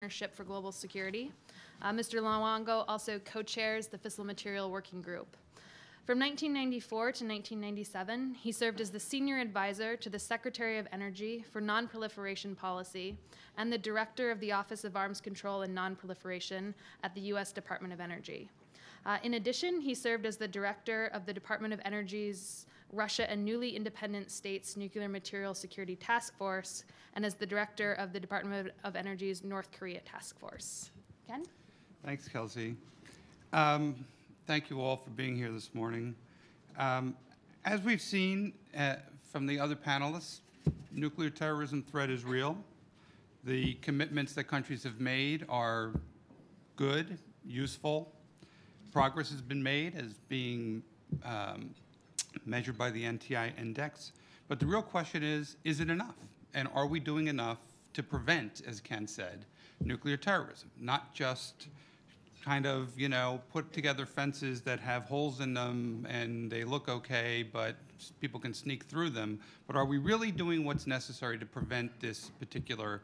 Partnership for Global Security. Mr. Luongo also co-chairs the Fissile Material Working Group. From 1994 to 1997, he served as the Senior Advisor to the Secretary of Energy for Non-Proliferation Policy and the Director of the Office of Arms Control and Non-Proliferation at the U.S. Department of Energy. In addition, he served as the Director of the Department of Energy's Russia and Newly Independent States Nuclear Material Security Task Force and as the Director of the Department of Energy's North Korea Task Force. Ken? Thanks, Kelsey. Thank you all for being here this morning. As we've seen from the other panelists, nuclear terrorism threat is real. The commitments that countries have made are good, useful. Progress has been made as being measured by the NTI index. But the real question is it enough? And are we doing enough to prevent, as Ken said, nuclear terrorism? Not just kind of, put together fences that have holes in them and they look okay, but people can sneak through them. But are we really doing what's necessary to prevent this particular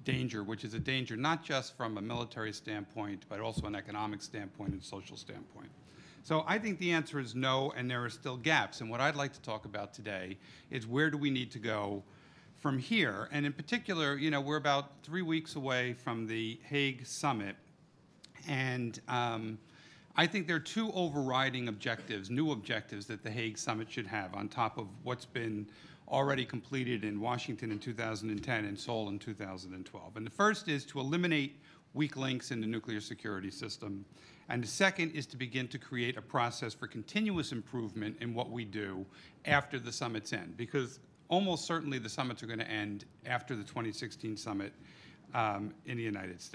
danger, which is a danger not just from a military standpoint, but also an economic standpoint and social standpoint? So I think the answer is no, and there are still gaps. And what I'd like to talk about today is where do we need to go from here? And in particular, we're about 3 weeks away from the Hague Summit. And I think there are two overriding objectives, new objectives that the Hague Summit should have on top of what's been already completed in Washington in 2010 and Seoul in 2012. And the first is to eliminate weak links in the nuclear security system. And the second is to begin to create a process for continuous improvement in what we do after the summits end, because almost certainly the summits are going to end after the 2016 summit in the United States.